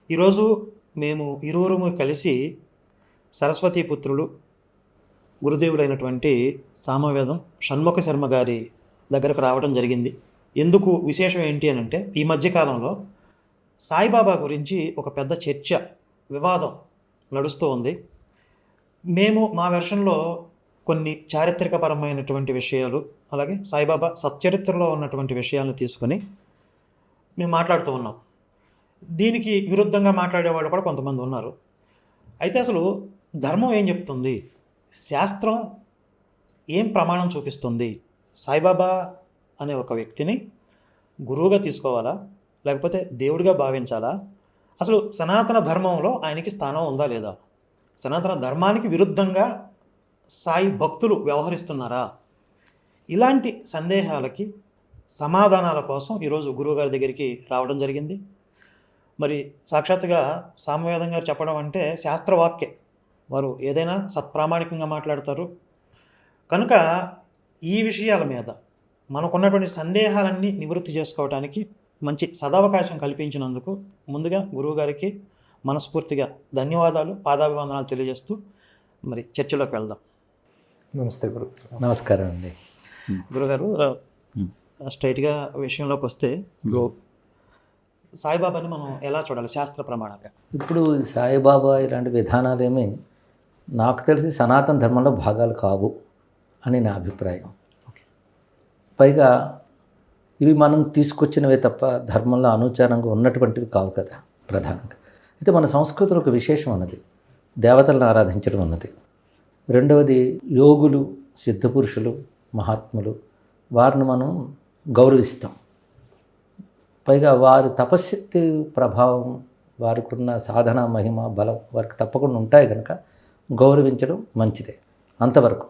ఈరోజు మేము ఇరువురుము కలిసి సరస్వతీ పుత్రులు గురుదేవులైనటువంటి సామవేదం షణ్ముఖ శర్మ గారి దగ్గరకు రావడం జరిగింది. ఎందుకు విశేషం ఏంటి అని అంటే, ఈ మధ్యకాలంలో సాయిబాబా గురించి ఒక పెద్ద చర్చ, వివాదం నడుస్తూ ఉంది. మేము మా వెర్షన్లో కొన్ని చారిత్రకపరమైనటువంటి విషయాలు, అలాగే సాయిబాబా సచ్చరిత్రలో ఉన్నటువంటి విషయాలను తీసుకొని మేము మాట్లాడుతూ ఉన్నాం. దీనికి విరుద్ధంగా మాట్లాడేవాళ్ళు కూడా కొంతమంది ఉన్నారు. అయితే అసలు ధర్మం ఏం చెప్తుంది, శాస్త్రం ఏం ప్రమాణం చూపిస్తుంది? సాయిబాబా అనే ఒక వ్యక్తిని గురువుగా తీసుకోవాలా, లేకపోతే దేవుడిగా భావించాలా? అసలు సనాతన ధర్మంలో ఆయనకి స్థానం ఉందా లేదా? సనాతన ధర్మానికి విరుద్ధంగా సాయి భక్తులు వ్యవహరిస్తున్నారా? ఇలాంటి సందేహాలకి సమాధానాల కోసం ఈరోజు గురువుగారి దగ్గరికి రావడం జరిగింది. మరి సాక్షాత్తుగా సామవేదం గారు చెప్పడం అంటే శాస్త్రవాక్యే, వారు ఏదైనా సత్ప్రామాణికంగా మాట్లాడతారు. కనుక ఈ విషయాల మీద మనకున్నటువంటి సందేహాలన్నీ నివృత్తి చేసుకోవడానికి మంచి సదవకాశం కల్పించినందుకు ముందుగా గురువుగారికి మనస్ఫూర్తిగా ధన్యవాదాలు, పాదాభివందనాలు తెలియజేస్తూ మరి చర్చలోకి వెళ్దాం. నమస్తే గురు. నమస్కారం అండి. గురుగారు, స్ట్రైట్గా విషయంలోకి వస్తే సాయిబాబాని మనం ఎలా చూడాలి శాస్త్ర ప్రమాణంగా? ఇప్పుడు సాయిబాబా ఇలాంటి విధానాలేమీ నాకు తెలిసి సనాతన ధర్మంలో భాగాలు కావు అని నా అభిప్రాయం. పైగా ఇవి మనం తీసుకొచ్చినవే తప్ప ధర్మంలో అనుచారంగా ఉన్నటువంటివి కావు కదా ప్రధానంగా. అయితే మన సంస్కృతిలో ఒక విశేషం అన్నది దేవతలను ఆరాధించడం అన్నది. రెండవది యోగులు, సిద్ధపురుషులు, మహాత్ములు, వారిని మనం గౌరవిస్తాం. పైగా వారి తపశ్శక్తి ప్రభావం, వారికి ఉన్న సాధన మహిమ బలం వారికి తప్పకుండా ఉంటాయి కనుక గౌరవించడం మంచిదే అంతవరకు.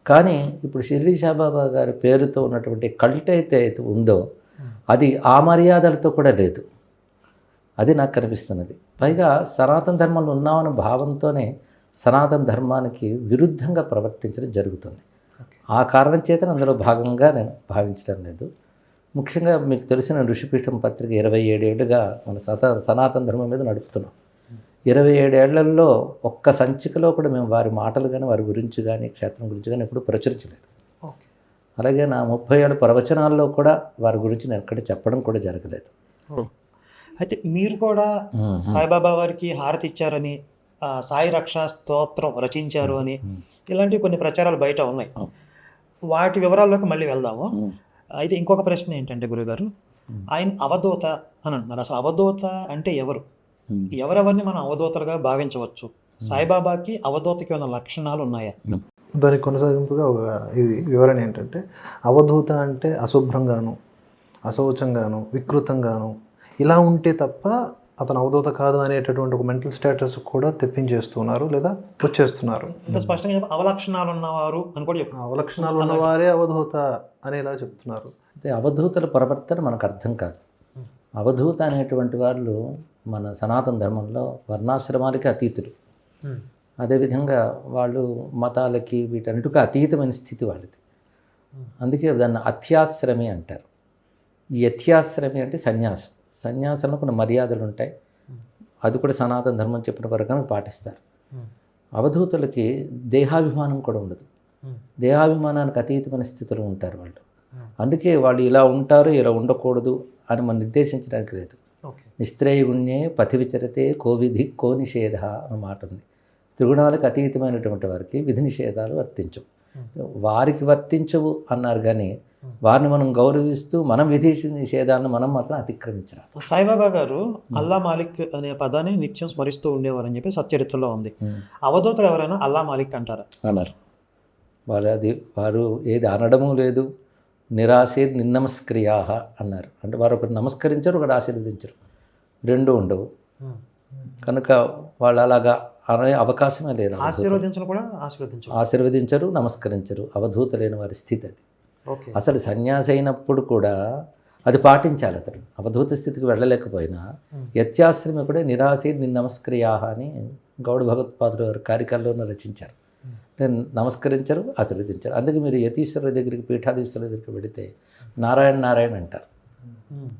కానీ ఇప్పుడు షిరిడి సాయిబాబా గారి పేరుతో ఉన్నటువంటి కల్ట్ అయితే ఉందో అది ఆ మర్యాదలతో కూడా లేదు. అది నాకు కనిపిస్తున్నది. పైగా సనాతన ధర్మంలో ఉన్నామన్న భావంతోనే సనాతన ధర్మానికి విరుద్ధంగా ప్రవర్తించడం జరుగుతుంది. ఆ కారణం చేత అందులో భాగంగా నేను భావించడం లేదు. ముఖ్యంగా మీకు తెలిసిన ఋషిపీఠం పత్రిక 27 ఏళ్ళుగా మన సనాతన ధర్మం మీద నడుపుతున్నాం. 27 ఏళ్లలో ఒక్క సంచికలో కూడా మేము వారి మాటలు కానీ వారి గురించి కానీ క్షేత్రం గురించి కానీ ఎప్పుడు ప్రచురించలేదు. అలాగే నా 30 ఏళ్ళ ప్రవచనాల్లో కూడా వారి గురించి నేను ఎక్కడ చెప్పడం కూడా జరగలేదు. అయితే మీరు కూడా సాయిబాబా వారికి హారతి ఇచ్చారని, సాయి రక్షా స్తోత్రం రచించారు అని ఇలాంటివి కొన్ని ప్రచారాలు బయట ఉన్నాయి. వాటి వివరాల్లోకి మళ్ళీ వెళ్దాము. అయితే ఇంకొక ప్రశ్న ఏంటంటే గురుగారు, ఆయన అవధూత అని అంటున్నారు. అసలు అవధూత అంటే ఎవరు? ఎవరెవరిని మనం అవధూతలుగా భావించవచ్చు? సాయిబాబాకి అవధూతకి ఉన్న లక్షణాలు ఉన్నాయా? దానికి కొనసాగింపుగా ఒక ఇది వివరణ ఏంటంటే, అవధూత అంటే అశుభ్రంగాను, అశౌచంగాను, వికృతంగాను ఇలా ఉంటే తప్ప అతను అవధూత కాదు అనేటటువంటి ఒక మెంటల్ స్టేటస్ కూడా తెప్పించేస్తున్నారు లేదా వచ్చేస్తున్నారు. స్పష్టంగా అవలక్షణాలు ఉన్నవారు అని కూడా చెప్తున్నారు. అవలక్షణాలు ఉన్నవారే అవధూత అనేలా చెప్తున్నారు. అయితే అవధూతల ప్రవర్తన మనకు అర్థం కాదు. అవధూత అనేటువంటి వాళ్ళు మన సనాతన ధర్మంలో వర్ణాశ్రమాలకి అతీతులు. అదేవిధంగా వాళ్ళు మతాలకి వీటన్నిటికీ అతీతమైన స్థితి వాళ్ళది. అందుకే దాన్ని అత్యాశ్రమి అంటారు. ఈ అత్యాశ్రమి అంటే సన్యాసం. సన్యాసంలో కొన్ని మర్యాదలు ఉంటాయి. అది కూడా సనాతన ధర్మం చెప్పిన ప్రకారం పాటిస్తారు. అవధూతులకి దేహాభిమానం కూడా ఉండదు. దేహాభిమానానికి అతీతమైన స్థితిలో ఉంటారు వాళ్ళు. అందుకే వాళ్ళు ఇలా ఉంటారు, ఇలా ఉండకూడదు అని మనం నిర్దేశించడానికి లేదు. నిస్త్రేయగుణ్యే పథి విచరతే కో విధి కో నిషేధ అన్న మాట ఉంది. త్రిగుణాలకు అతీతమైనటువంటి వారికి విధి నిషేధాలు వర్తించవు. వారికి వర్తించవు అన్నారు, కానీ వారిని మనం గౌరవిస్తూ మనం విధి నిషేధాలను మనం మాత్రం అతిక్రమించరాదు. సాయిబాబా గారు అల్లా మాలిక్ అనే పదాన్ని నిత్యం స్మరిస్తూ ఉండేవారని చెప్పి సచ్చరిత్రలో ఉంది. అవధూతలు ఎవరైనా అల్లా మాలిక్ అంటారా? అన్నారు. వారు ఏది అనడము లేదు. నిరాశేర్ నిన్నమస్క్రియా అన్నారు. అంటే వారు ఒకరు నమస్కరించరు, ఒకరు ఆశీర్వదించరు, రెండు ఉండవు. కనుక వాళ్ళు అలాగా అనే అవకాశమే లేదు. ఆశీర్వదించరు, నమస్కరించరు. అవధూత లేని వారి స్థితి అది. అసలు సన్యాసి అయినప్పుడు కూడా అది పాటించాలి. అతడు అవధూత స్థితికి వెళ్ళలేకపోయినా యత్యాశ్రమి కూడా నిరాశేర్ నిన్నమస్క్రియా అని గౌడ భగవత్పాదులు వారు కారికల్లోనే రచించారు. నమస్కరించరు, ఆశీర్వదించరు. అందుకే మీరు యతీశ్వరుల దగ్గరికి, పీఠాధీశ్వరుల దగ్గరికి వెళితే నారాయణ నారాయణ అంటారు.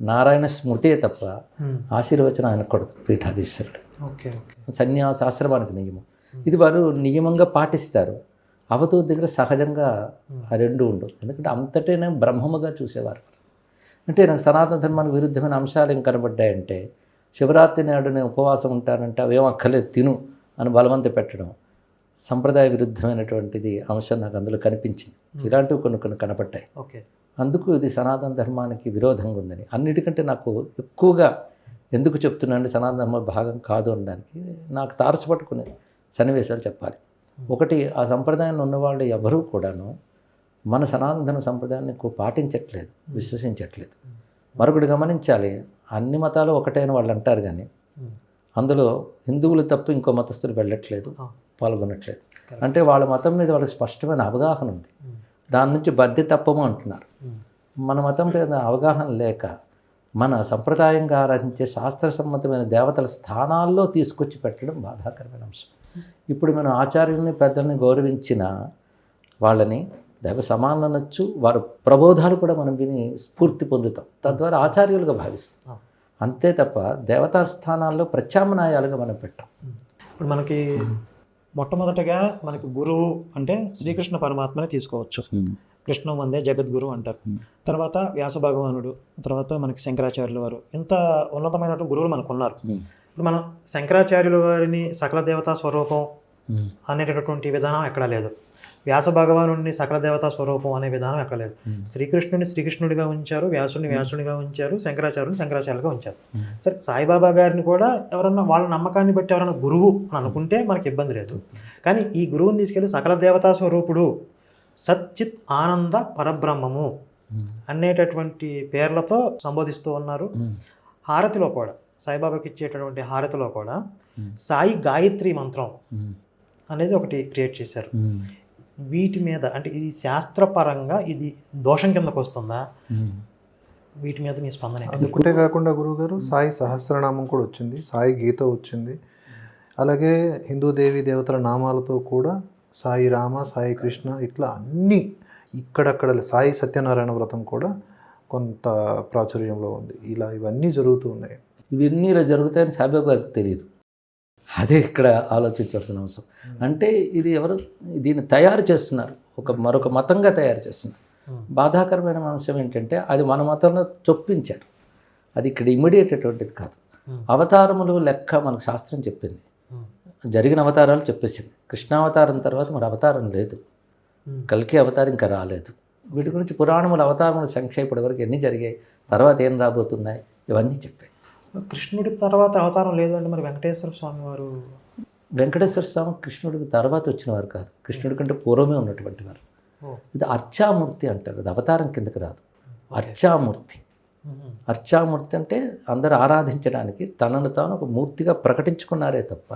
నారాయణ స్మృతే తప్ప ఆశీర్వచనం ఆయనకూడదు పీఠాధీశ్వరుడు. Okay okay. సన్యాసాశ్రమానికి నియమం ఇది వారు నియమంగా పాటిస్తారు. అవధూత దగ్గర సహజంగా ఆ రెండు ఉండవు. ఎందుకంటే అంతటేనే బ్రహ్మముగా చూసేవారు. అంటే నాకు సనాతన ధర్మానికి విరుద్ధమైన అంశాలు ఏం కనబడ్డాయంటే, శివరాత్రి నాడు నేను ఉపవాసం ఉంటానంటే అవేం అక్కర్లేదు తిను అని బలవంత పెట్టడం సంప్రదాయ విరుద్ధమైనటువంటిది అంశం నాకు అందులో కనిపించింది. ఇలాంటివి కొన్ని కనపడ్డాయి. ఓకే. అందుకు ఇది సనాతన ధర్మానికి విరోధంగా ఉందని. అన్నిటికంటే నాకు ఎక్కువగా ఎందుకు చెప్తున్నానంటే సనాతన ధర్మ భాగం కాదు అనడానికి నాకు తారసపట్టుకునే సన్నివేశాలు చెప్పాలి. ఒకటి, ఆ సంప్రదాయంలో ఉన్నవాళ్ళు ఎవరూ కూడాను మన సనాతన ధర్మ సంప్రదాయాన్ని ఎక్కువ పాటించట్లేదు, విశ్వసించట్లేదు. మరొకటి గమనించాలి, అన్ని మతాలు ఒకటైన వాళ్ళు అంటారు కానీ అందులో హిందువులు తప్ప ఇంకో మతస్థులు వెళ్ళట్లేదు, పాల్గొనట్లేదు. అంటే వాళ్ళ మతం మీద వాళ్ళకి స్పష్టమైన అవగాహన ఉంది. దాని నుంచి బద్దె తప్పము అంటున్నారు. మన మతం మీద అవగాహన లేక మన సంప్రదాయంగా ఆరాధించే శాస్త్రసమ్మతమైన దేవతల స్థానాల్లో తీసుకొచ్చి పెట్టడం బాధాకరమైన అంశం. ఇప్పుడు మనం ఆచార్యుల్ని పెద్దల్ని గౌరవించిన వాళ్ళని దైవ సమానులు అనొచ్చు, వారి ప్రబోధాలు కూడా మనం విని స్ఫూర్తి పొందుతాం, తద్వారా ఆచార్యులుగా భావిస్తాం. అంతే తప్ప దేవతా స్థానాల్లో ప్రత్యామ్నాయాలుగా మనం పెట్టాం. ఇప్పుడు మనకి మొట్టమొదటగా మనకి గురువు అంటే శ్రీకృష్ణ పరమాత్మని తీసుకోవచ్చు. కృష్ణ వందే జగద్గురు అంటారు. తర్వాత వ్యాస భగవానుడు, తర్వాత మనకి శంకరాచార్యుల వారు, ఇంత ఉన్నతమైనటువంటి గురువులు మనకు ఉన్నారు. ఇప్పుడు మనం శంకరాచార్యుల వారిని సకల దేవతా స్వరూపం అనేటటువంటి విధానం ఎక్కడా లేదు. వ్యాస భగవానుడిని సకల దేవతా స్వరూపం అనే విధానం ఎక్కడ లేదు. శ్రీకృష్ణుని శ్రీకృష్ణుడిగా ఉంచారు, వ్యాసుడిని వ్యాసుడిగా ఉంచారు, శంకరాచార్యుని శంకరాచార్యులుగా ఉంచారు. సరే, సాయిబాబా గారిని కూడా ఎవరన్నా వాళ్ళ నమ్మకాన్ని బట్టి ఎవరైనా గురువు అని అనుకుంటే మనకి ఇబ్బంది లేదు. కానీ ఈ గురువుని తీసుకెళ్ళి సకల దేవతా స్వరూపుడు, సచ్చిత్ ఆనంద పరబ్రహ్మము అనేటటువంటి పేర్లతో సంబోధిస్తూ ఉన్నారు. హారతిలో కూడా సాయిబాబాకి ఇచ్చేటటువంటి హారతిలో కూడా సాయి గాయత్రి మంత్రం అనేది ఒకటి క్రియేట్ చేశారు. వీటి మీద అంటే ఇది శాస్త్రపరంగా ఇది దోషం కిందకు వస్తుందా? వీటి మీద మీ స్పందన? అందుకుంటే కాకుండా గురువుగారు సాయి సహస్రనామం కూడా వచ్చింది, సాయి గీత వచ్చింది. అలాగే హిందూ దేవి దేవతల నామాలతో కూడా సాయి రామ, సాయి కృష్ణ, ఇట్లా అన్నీ ఇక్కడక్కడ సాయి సత్యనారాయణ వ్రతం కూడా కొంత ప్రాచుర్యంలో ఉంది. ఇలా ఇవన్నీ జరుగుతూ ఉన్నాయి. ఇవన్నీ ఇలా జరుగుతాయని సాయిబాబాకి తెలియదు. అదే ఇక్కడ ఆలోచించాల్సిన అవసరం. అంటే ఇది ఎవరు దీన్ని తయారు చేస్తున్నారు, మరొక మతంగా తయారు చేస్తున్నారు. బాధాకరమైన అంశం ఏంటంటే అది మన మతంలో చొప్పించారు. అది ఇక్కడ ఇమిడియట్ అటువంటిది కాదు. అవతారములు లెక్క మనకు శాస్త్రం చెప్పింది, జరిగిన అవతారాలు చెప్పేసింది. కృష్ణావతారం తర్వాత మరి అవతారం లేదు, కల్కి అవతారం ఇంకా రాలేదు. వీటి గురించి పురాణముల అవతారముల సంఖ్య ఇప్పటివరకు ఎన్ని జరిగాయి, తర్వాత ఏం రాబోతున్నాయి, ఇవన్నీ చెప్పాయి. కృష్ణుడి తర్వాత అవతారం లేదు అంటే మరి వెంకటేశ్వర స్వామి వారు? వెంకటేశ్వర స్వామి కృష్ణుడికి తర్వాత వచ్చిన వారు కాదు, కృష్ణుడి కంటే పూర్వమే ఉన్నటువంటి వారు. ఇది అర్చామూర్తి అంటారు, అది అవతారం కిందకి రాదు. అర్చామూర్తి, అర్చామూర్తి అంటే అందరూ ఆరాధించడానికి తనను తాను ఒక మూర్తిగా ప్రకటించుకున్నారే తప్ప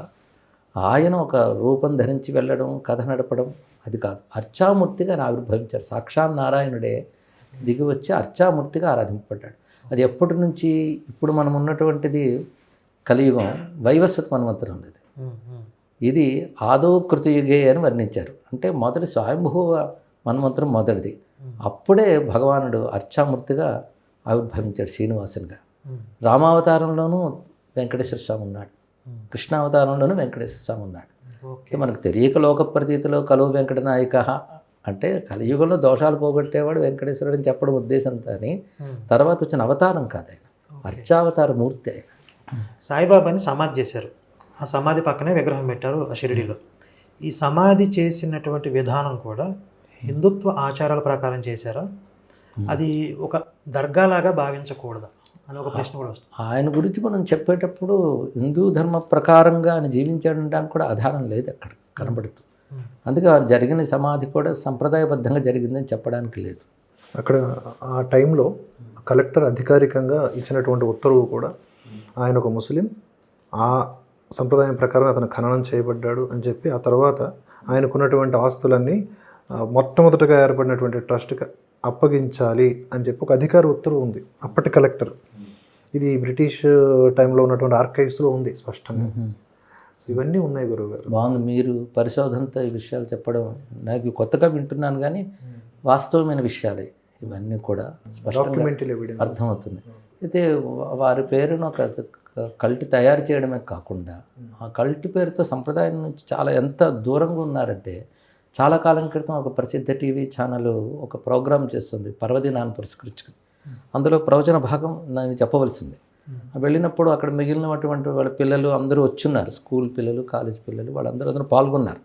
ఆయన ఒక రూపం ధరించి వెళ్ళడం, కథ నడపడం అది కాదు. అర్చామూర్తిగా ఆవిర్భవించారు. సాక్షాత్ నారాయణుడే దిగి వచ్చి అర్చామూర్తిగా ఆరాధింపబడ్డాడు. అది ఎప్పటి నుంచి? ఇప్పుడు మనం ఉన్నటువంటిది కలియుగం, వైవస్వత మన్వంతరం లేదు. ఇది ఆదో కృతయుగే అని వర్ణించారు. అంటే మొదటి స్వయంభువ మన్వంతరం మొదటిది. అప్పుడే భగవానుడు అర్చామూర్తిగా ఆవిర్భవించాడు శ్రీనివాసునిగా. రామావతారంలోనూ వెంకటేశ్వర స్వామి ఉన్నాడు, కృష్ణావతారంలోనూ వెంకటేశ్వర స్వామి ఉన్నాడు. మనకు తెలియక లోక ప్రతీతిలో కలువు వెంకటనాయక అంటే కలియుగంలో దోషాలు పోగొట్టేవాడు వెంకటేశ్వరుడు అని చెప్పడం ఉద్దేశంతో, అని తర్వాత వచ్చిన అవతారం కాదు ఆయన, అర్చావతార మూర్తి ఆయన. సాయిబాబాని సమాధి చేశారు, ఆ సమాధి పక్కనే విగ్రహం పెట్టారు షిరిడీలో. ఈ సమాధి చేసినటువంటి విధానం కూడా హిందుత్వ ఆచారాల ప్రకారం చేశారా? అది ఒక దర్గాలాగా భావించకూడదా అని ఒక ప్రశ్న కూడా వస్తుంది. ఆయన గురించి మనం చెప్పేటప్పుడు హిందూ ధర్మ ప్రకారంగా ఆయన జీవించడానికి కూడా ఆధారం లేదు అక్కడ కనబడుతుంది. అందుకే వారు జరిగిన సమాధి కూడా సంప్రదాయబద్ధంగా జరిగిందని చెప్పడానికి లేదు. అక్కడ ఆ టైంలో కలెక్టర్ అధికారికంగా ఇచ్చినటువంటి ఉత్తర్వు కూడా ఆయన ఒక ముస్లిం, ఆ సంప్రదాయం ప్రకారం అతను ఖననం చేయబడ్డాడు అని చెప్పి, ఆ తర్వాత ఆయనకున్నటువంటి ఆస్తులన్నీ మొట్టమొదటగా ఏర్పడినటువంటి ట్రస్ట్కి అప్పగించాలి అని చెప్పి ఒక అధికార ఉత్తర్వు ఉంది అప్పటి కలెక్టర్. ఇది బ్రిటిష్ టైంలో ఉన్నటువంటి ఆర్కైవ్స్లో ఉంది స్పష్టంగా. ఇవన్నీ ఉన్నాయి గురువుగారు. బాగుంది మీరు పరిశోధనతో ఈ విషయాలు చెప్పడం. నాకు కొత్తగా వింటున్నాను కానీ వాస్తవమైన విషయాలే. ఇవన్నీ కూడా స్పష్టంగా డాక్యుమెంటరీ ఎవిడెన్స్. అర్థమవుతుంది. అయితే వారి పేరును ఒక కల్ట్ తయారు చేయడమే కాకుండా ఆ కల్ట్ పేరుతో సంప్రదాయం నుంచి చాలా ఎంత దూరంగా ఉన్నారంటే, చాలా కాలం క్రితం ఒక ప్రసిద్ధ టీవీ ఛానల్ ఒక ప్రోగ్రాం చేస్తుంది పర్వదినాన్ని పురస్కరించుకుని. అందులో ప్రవచన భాగం నేను చెప్పవలసింది. వెళ్ళినప్పుడు అక్కడ మిగిలినటువంటి వాళ్ళ పిల్లలు అందరూ వచ్చున్నారు, స్కూల్ పిల్లలు, కాలేజ్ పిల్లలు, వాళ్ళందరూ అందులో పాల్గొన్నారు.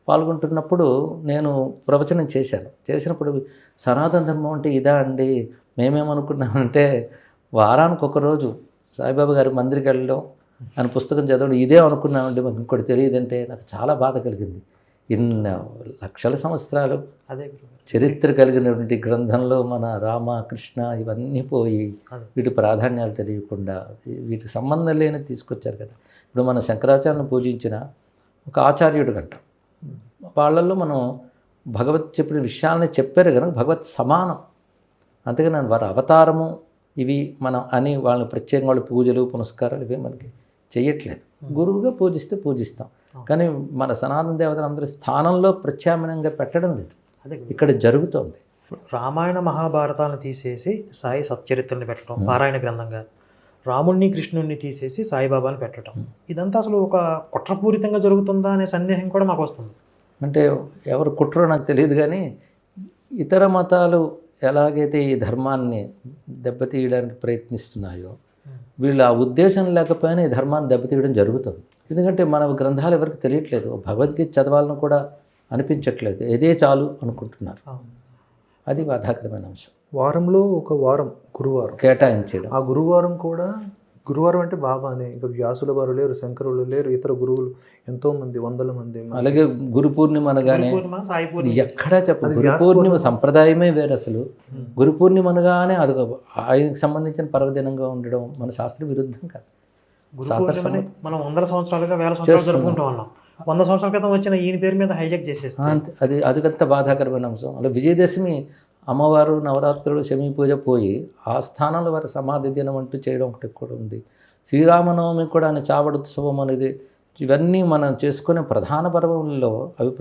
పాల్గొంటున్నప్పుడు నేను ప్రవచనం చేసినప్పుడు సనాతన ధర్మం అంటే ఇదా అండి, మేమేమనుకున్నామంటే వారానికి ఒకరోజు సాయిబాబా గారి మందిరికి వెళ్ళడం, ఆయన పుస్తకం చదవడం ఇదే అనుకున్నామండి, మాకు ఇంకోటి తెలియదంటే నాకు చాలా బాధ కలిగింది. ఇన్ని లక్షల సంవత్సరాలు అదే చరిత్ర కలిగినటువంటి గ్రంథంలో మన రామ కృష్ణ ఇవన్నీ పోయి వీటి ప్రాధాన్యాలు తెలియకుండా వీటికి సంబంధం లేని తీసుకొచ్చారు కదా. ఇప్పుడు మన శంకరాచార్యను పూజించిన ఒక ఆచార్యుడు గంట వాళ్ళల్లో మనం భగవత్ చెప్పిన విషయాలని చెప్పారు కనుక భగవత్ సమానం. అంతేగాని వారి అవతారము ఇవి మనం అని వాళ్ళని ప్రత్యేకంగా వాళ్ళు పూజలు పునస్కారాలు ఇవే మనకి చెయ్యట్లేదు. గురువుగా పూజిస్తే పూజిస్తాం, కానీ మన సనాతన దేవతలు అందరి స్థానంలో ప్రత్యామ్నాయంగా పెట్టడం లేదు. ఇక్కడ జరుగుతోంది. రామాయణ మహాభారతాలను తీసేసి సాయి సచ్చరిత్రని పెట్టడం పారాయణ గ్రంథంగా, రాముణ్ణి కృష్ణుణ్ణి తీసేసి సాయిబాబాని పెట్టడం, ఇదంతా అసలు ఒక కుట్రపూరితంగా జరుగుతుందా అనే సందేహం కూడా మాకు వస్తుంది. అంటే ఎవరు కుట్రో నాకు తెలియదు, కానీ ఇతర మతాలు ఎలాగైతే ఈ ధర్మాన్ని దెబ్బతీయడానికి ప్రయత్నిస్తున్నాయో వీళ్ళు ఆ ఉద్దేశం లేకపోయినా ఈ ధర్మాన్ని దెబ్బతీయడం జరుగుతుంది. ఎందుకంటే మన గ్రంథాలు ఎవరికి తెలియట్లేదు, భగవద్గీత చదవాలని కూడా అనిపించట్లేదు, ఇదే చాలు అనుకుంటున్నారు. అది బాధాకరమైన అంశం. వారంలో ఒక వారం గురువారం కేటాయించడం, ఆ గురువారం కూడా గురువారం అంటే బాబానే, ఇంకా వ్యాసుల వారు లేరు, శంకరులు లేరు, ఇతర గురువులు ఎంతోమంది వందల మంది. అలాగే గురు పూర్ణిమ అనగానే సాయి పూర్ణిమ ఎక్కడా చెప్పదు. గురు పూర్ణిమ సంప్రదాయమే వేరు అసలు. గురు పూర్ణిమ అనగానే అది ఆయనకు సంబంధించిన పర్వదినంగా ఉండడం మన శాస్త్ర విరుద్ధం కాదు. పూర్ణిమని మనం 100 సంవత్సరాలుగా 1000 సంవత్సరాలు జరుపుకుంటూ ఉన్నాం. 100 సంవత్సరాల క్రితం వచ్చిన ఈయన పేరు మీద హైజాక్ చేసేస్తాం. అది అంత బాధాకరమైన అంశం. అలా విజయదశమి అమ్మవారు నవరాత్రులు శమీ పూజ పోయి ఆ స్థానంలో వారి సమాధి దినం అంటూ చేయడం ఒకటి కూడా ఉంది. శ్రీరామనవమి కూడా ఆయన చావడ ఉత్సవం అనేది, ఇవన్నీ మనం చేసుకునే ప్రధాన పర్వంలో అవి